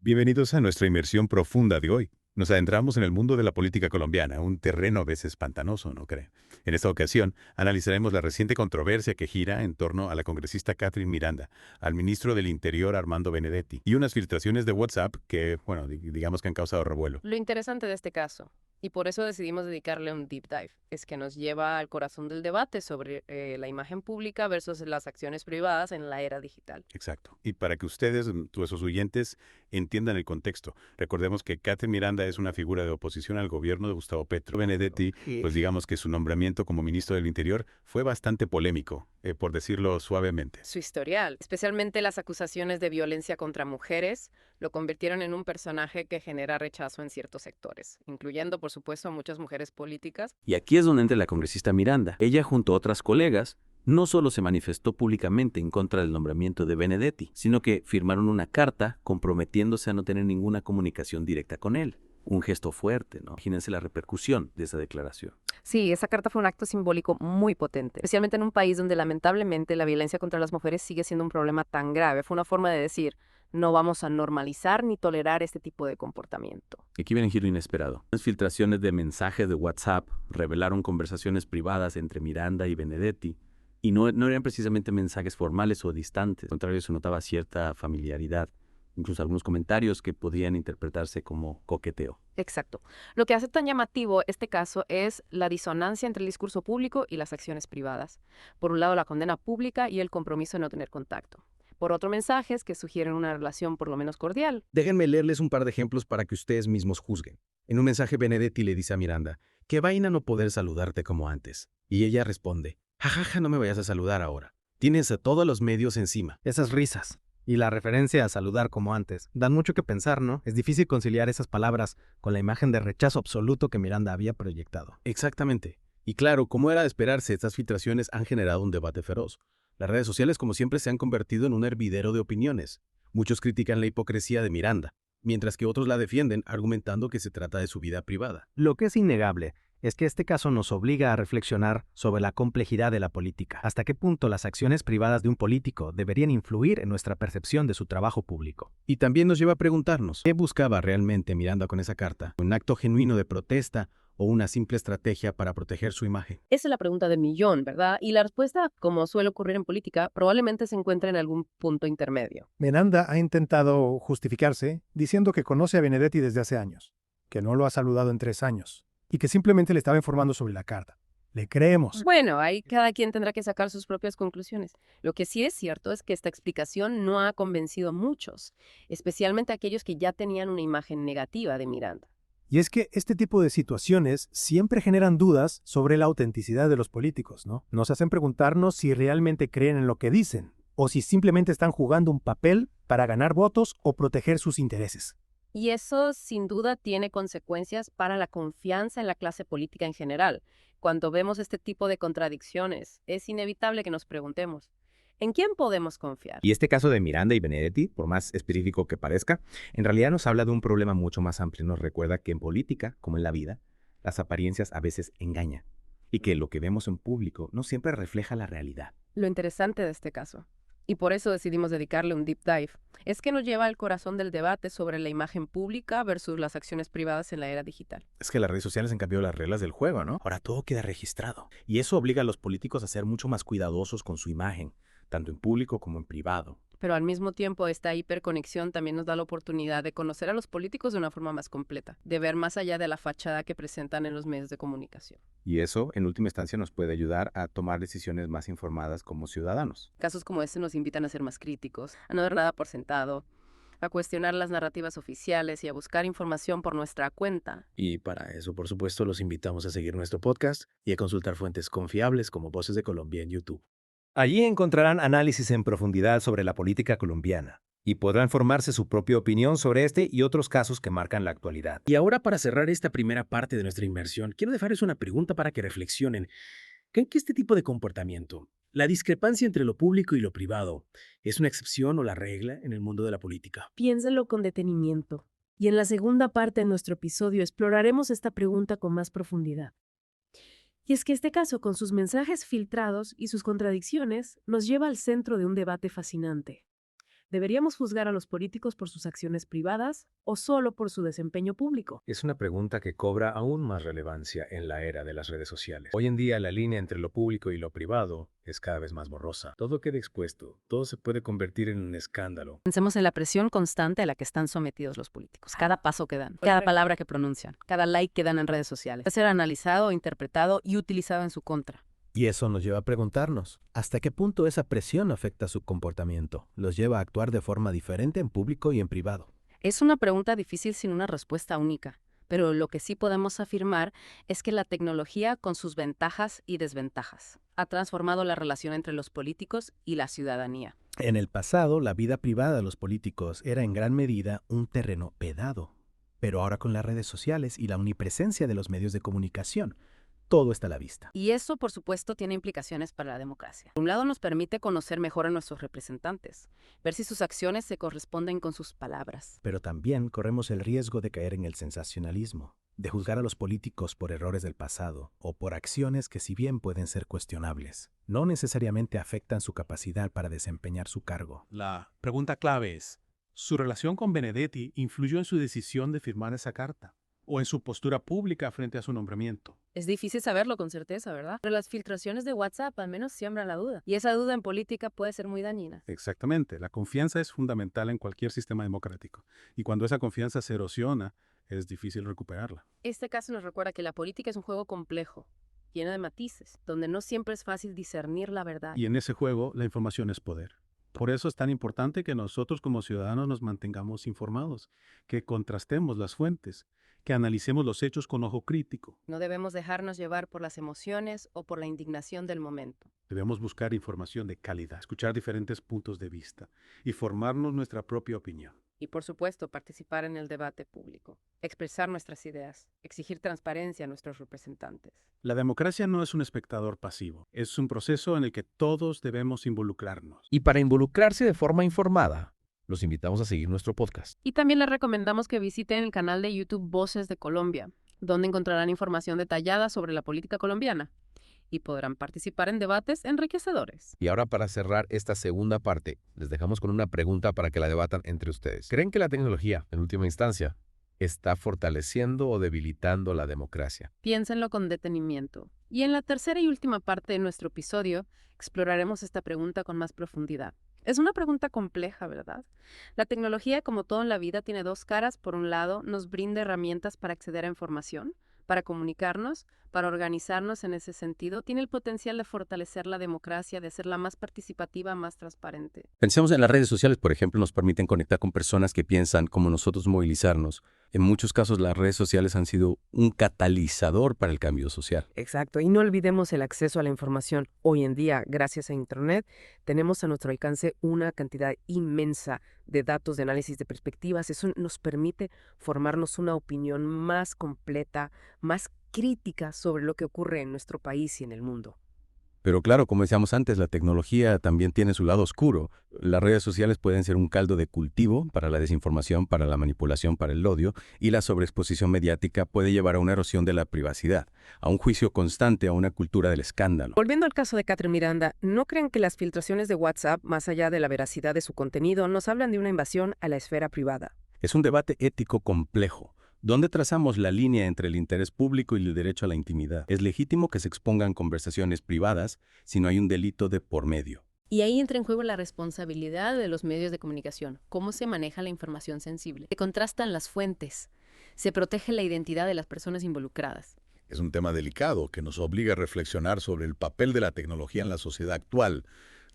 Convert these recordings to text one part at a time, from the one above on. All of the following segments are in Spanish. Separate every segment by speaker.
Speaker 1: Bienvenidos a nuestra inmersión profunda de hoy. Nos adentramos en el mundo de la política colombiana, un terreno a veces pantanoso, ¿no cree? En esta ocasión, analizaremos la reciente controversia que gira en torno a la congresista Catherine Miranda, al ministro del Interior Armando Benedetti, y unas filtraciones de WhatsApp que, bueno, digamos que han causado revuelo.
Speaker 2: Lo interesante de este caso, y por eso decidimos dedicarle un deep dive, es que nos lleva al corazón del debate sobre la imagen pública versus las acciones privadas en la era digital.
Speaker 1: Exacto. Y para que ustedes, nuestros oyentes, entiendan el contexto, recordemos que Catherine Miranda es una figura de oposición al gobierno de Gustavo Petro. Benedetti, pues digamos que su nombramiento como ministro del Interior fue bastante polémico, por decirlo suavemente.
Speaker 2: Su historial, especialmente las acusaciones de violencia contra mujeres, lo convirtieron en un personaje que genera rechazo en ciertos sectores, incluyendo, por supuesto, a muchas mujeres políticas.
Speaker 3: Y aquí es donde entra la congresista Miranda. Ella, junto a otras colegas, no solo se manifestó públicamente en contra del nombramiento de Benedetti, sino que firmaron una carta comprometiéndose a no tener ninguna comunicación directa con él. Un gesto fuerte, ¿no? Imagínense la repercusión de esa declaración.
Speaker 2: Sí, esa carta fue un acto simbólico muy potente, especialmente en un país donde lamentablemente la violencia contra las mujeres sigue siendo un problema tan grave. Fue una forma de decir, no vamos a normalizar ni tolerar este tipo de comportamiento.
Speaker 3: Aquí viene un giro inesperado. Las filtraciones de mensajes de WhatsApp revelaron conversaciones privadas entre Miranda y Benedetti, y no eran precisamente mensajes formales o distantes. Al contrario, se notaba cierta familiaridad, incluso algunos comentarios que podían interpretarse como coqueteo.
Speaker 2: Exacto. Lo que hace tan llamativo este caso es la disonancia entre el discurso público y las acciones privadas. Por un lado, la condena pública y el compromiso de no tener contacto. Por otro, mensajes que sugieren una relación por lo menos cordial.
Speaker 4: Déjenme leerles un par de ejemplos para que ustedes mismos juzguen. En un mensaje Benedetti le dice a Miranda, qué vaina no poder saludarte como antes. Y ella responde, jajaja, no me vayas a saludar ahora. Tienes a todos los medios encima.
Speaker 5: Esas risas y la referencia a saludar como antes dan mucho que pensar, ¿no? Es difícil conciliar esas palabras con la imagen de rechazo absoluto que Miranda había proyectado.
Speaker 4: Exactamente. Y claro, como era de esperarse, estas filtraciones han generado un debate feroz. Las redes sociales, como siempre, se han convertido en un hervidero de opiniones. Muchos critican la hipocresía de Miranda, mientras que otros la defienden argumentando que se trata de su vida privada.
Speaker 5: Lo que es innegable es que este caso nos obliga a reflexionar sobre la complejidad de la política. ¿Hasta qué punto las acciones privadas de un político deberían influir en nuestra percepción de su trabajo público?
Speaker 4: Y también nos lleva a preguntarnos, ¿qué buscaba realmente Miranda con esa carta? ¿Un acto genuino de protesta o una simple estrategia para proteger su imagen?
Speaker 2: Esa es la pregunta del millón, ¿verdad? Y la respuesta, como suele ocurrir en política, probablemente se encuentra en algún punto intermedio.
Speaker 6: Miranda ha intentado justificarse diciendo que conoce a Benedetti desde hace años, que no lo ha saludado en 3 años y que simplemente le estaba informando sobre la carta. Le creemos.
Speaker 2: Bueno, ahí cada quien tendrá que sacar sus propias conclusiones. Lo que sí es cierto es que esta explicación no ha convencido a muchos, especialmente a aquellos que ya tenían una imagen negativa de Miranda.
Speaker 6: Y es que este tipo de situaciones siempre generan dudas sobre la autenticidad de los políticos, ¿no? Nos hacen preguntarnos si realmente creen en lo que dicen o si simplemente están jugando un papel para ganar votos o proteger sus intereses.
Speaker 2: Y eso sin duda tiene consecuencias para la confianza en la clase política en general. Cuando vemos este tipo de contradicciones, es inevitable que nos preguntemos, ¿en quién podemos confiar?
Speaker 7: Y este caso de Miranda y Benedetti, por más específico que parezca, en realidad nos habla de un problema mucho más amplio. Nos recuerda que en política, como en la vida, las apariencias a veces engañan y que lo que vemos en público no siempre refleja la realidad.
Speaker 2: Lo interesante de este caso, y por eso decidimos dedicarle un deep dive, es que nos lleva al corazón del debate sobre la imagen pública versus las acciones privadas en la era digital.
Speaker 4: Es que las redes sociales han cambiado las reglas del juego, ¿no? Ahora todo queda registrado. Y eso obliga a los políticos a ser mucho más cuidadosos con su imagen, tanto en público como en privado.
Speaker 2: Pero al mismo tiempo, esta hiperconexión también nos da la oportunidad de conocer a los políticos de una forma más completa, de ver más allá de la fachada que presentan en los medios de comunicación.
Speaker 7: Y eso, en última instancia, nos puede ayudar a tomar decisiones más informadas como ciudadanos.
Speaker 2: Casos como este nos invitan a ser más críticos, a no dar nada por sentado, a cuestionar las narrativas oficiales y a buscar información por nuestra cuenta.
Speaker 4: Y para eso, por supuesto, los invitamos a seguir nuestro podcast y a consultar fuentes confiables como Voces de Colombia en YouTube.
Speaker 8: Allí encontrarán análisis en profundidad sobre la política colombiana y podrán formarse su propia opinión sobre este y otros casos que marcan la actualidad.
Speaker 4: Y ahora, para cerrar esta primera parte de nuestra inmersión, quiero dejarles una pregunta para que reflexionen. ¿Creen que este tipo de comportamiento, la discrepancia entre lo público y lo privado, es una excepción o la regla en el mundo de la política?
Speaker 9: Piénselo con detenimiento. Y en la segunda parte de nuestro episodio exploraremos esta pregunta con más profundidad. Y es que este caso, con sus mensajes filtrados y sus contradicciones, nos lleva al centro de un debate fascinante. ¿Deberíamos juzgar a los políticos por sus acciones privadas o solo por su desempeño público?
Speaker 8: Es una pregunta que cobra aún más relevancia en la era de las redes sociales. Hoy en día la línea entre lo público y lo privado es cada vez más borrosa. Todo queda expuesto, todo se puede convertir en un escándalo.
Speaker 2: Pensemos en la presión constante a la que están sometidos los políticos. Cada paso que dan, cada palabra que pronuncian, cada like que dan en redes sociales, puede ser analizado, interpretado y utilizado en su contra.
Speaker 4: Y eso nos lleva a preguntarnos, ¿hasta qué punto esa presión afecta su comportamiento? ¿Los lleva a actuar de forma diferente en público y en privado?
Speaker 2: Es una pregunta difícil sin una respuesta única, pero lo que sí podemos afirmar es que la tecnología, con sus ventajas y desventajas, ha transformado la relación entre los políticos y la ciudadanía.
Speaker 4: En el pasado, la vida privada de los políticos era en gran medida un terreno vedado. Pero ahora con las redes sociales y la omnipresencia de los medios de comunicación, todo está a la vista.
Speaker 2: Y eso, por supuesto, tiene implicaciones para la democracia. Por un lado, nos permite conocer mejor a nuestros representantes, ver si sus acciones se corresponden con sus palabras.
Speaker 4: Pero también corremos el riesgo de caer en el sensacionalismo, de juzgar a los políticos por errores del pasado o por acciones que, si bien pueden ser cuestionables, no necesariamente afectan su capacidad para desempeñar su cargo.
Speaker 10: La pregunta clave es, ¿su relación con Benedetti influyó en su decisión de firmar esa carta? ¿O en su postura pública frente a su nombramiento?
Speaker 2: Es difícil saberlo con certeza, ¿verdad? Pero las filtraciones de WhatsApp al menos siembran la duda. Y esa duda en política puede ser muy dañina.
Speaker 10: Exactamente. La confianza es fundamental en cualquier sistema democrático. Y cuando esa confianza se erosiona, es difícil recuperarla.
Speaker 2: Este caso nos recuerda que la política es un juego complejo, lleno de matices, donde no siempre es fácil discernir la verdad.
Speaker 10: Y en ese juego, la información es poder. Por eso es tan importante que nosotros como ciudadanos nos mantengamos informados, que contrastemos las fuentes, que analicemos los hechos con ojo crítico.
Speaker 2: No debemos dejarnos llevar por las emociones o por la indignación del momento.
Speaker 10: Debemos buscar información de calidad, escuchar diferentes puntos de vista y formarnos nuestra propia opinión.
Speaker 2: Y por supuesto, participar en el debate público, expresar nuestras ideas, exigir transparencia a nuestros representantes.
Speaker 10: La democracia no es un espectador pasivo, es un proceso en el que todos debemos involucrarnos.
Speaker 11: Y para involucrarse de forma informada, los invitamos a seguir nuestro podcast.
Speaker 2: Y también les recomendamos que visiten el canal de YouTube Voces de Colombia, donde encontrarán información detallada sobre la política colombiana y podrán participar en debates enriquecedores.
Speaker 11: Y ahora, para cerrar esta segunda parte, les dejamos con una pregunta para que la debatan entre ustedes. ¿Creen que la tecnología, en última instancia, está fortaleciendo o debilitando la democracia?
Speaker 2: Piénsenlo con detenimiento. Y en la tercera y última parte de nuestro episodio, exploraremos esta pregunta con más profundidad. Es una pregunta compleja, ¿verdad? La tecnología, como todo en la vida, tiene dos caras. Por un lado, nos brinda herramientas para acceder a información, para comunicarnos, para organizarnos en ese sentido. Tiene el potencial de fortalecer la democracia, de hacerla más participativa, más transparente.
Speaker 3: Pensemos en las redes sociales, por ejemplo, nos permiten conectar con personas que piensan como nosotros, movilizarnos. En muchos casos las redes sociales han sido un catalizador para el cambio social.
Speaker 12: Exacto, y no olvidemos el acceso a la información. Hoy en día, gracias a Internet, tenemos a nuestro alcance una cantidad inmensa de datos, de análisis de perspectivas. Eso nos permite formarnos una opinión más completa, más crítica sobre lo que ocurre en nuestro país y en el mundo.
Speaker 3: Pero claro, como decíamos antes, la tecnología también tiene su lado oscuro. Las redes sociales pueden ser un caldo de cultivo para la desinformación, para la manipulación, para el odio, y la sobreexposición mediática puede llevar a una erosión de la privacidad, a un juicio constante, a una cultura del escándalo.
Speaker 12: Volviendo al caso de Catherine Miranda, ¿no creen que las filtraciones de WhatsApp, más allá de la veracidad de su contenido, nos hablan de una invasión a la esfera privada?
Speaker 3: Es un debate ético complejo. ¿Dónde trazamos la línea entre el interés público y el derecho a la intimidad? Es legítimo que se expongan conversaciones privadas si no hay un delito de por medio.
Speaker 2: Y ahí entra en juego la responsabilidad de los medios de comunicación. ¿Cómo se maneja la información sensible? Se contrastan las fuentes. Se protege la identidad de las personas involucradas.
Speaker 1: Es un tema delicado que nos obliga a reflexionar sobre el papel de la tecnología en la sociedad actual.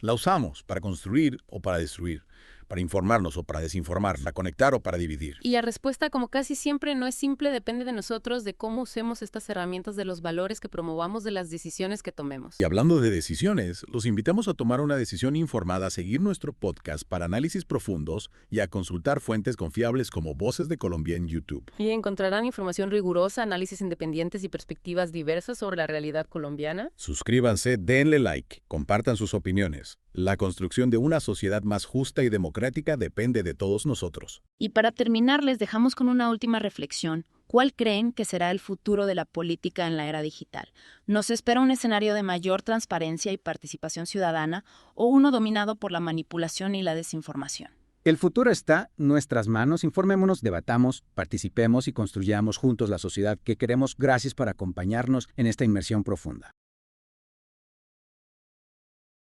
Speaker 1: La usamos para construir o para destruir, para informarnos o para desinformar, para conectar o para dividir.
Speaker 2: Y la respuesta, como casi siempre, no es simple, depende de nosotros, de cómo usemos estas herramientas, de los valores que promovamos, de las decisiones que tomemos.
Speaker 1: Y hablando de decisiones, los invitamos a tomar una decisión informada, a seguir nuestro podcast para análisis profundos y a consultar fuentes confiables como Voces de Colombia en YouTube.
Speaker 2: Y encontrarán información rigurosa, análisis independientes y perspectivas diversas sobre la realidad colombiana.
Speaker 1: Suscríbanse, denle like, compartan sus opiniones. La construcción de una sociedad más justa y democrática depende de todos nosotros.
Speaker 13: Y para terminar, les dejamos con una última reflexión. ¿Cuál creen que será el futuro de la política en la era digital? ¿Nos espera un escenario de mayor transparencia y participación ciudadana o uno dominado por la manipulación y la desinformación?
Speaker 14: El futuro está en nuestras manos. Informémonos, debatamos, participemos y construyamos juntos la sociedad que queremos. Gracias por acompañarnos en esta inmersión profunda.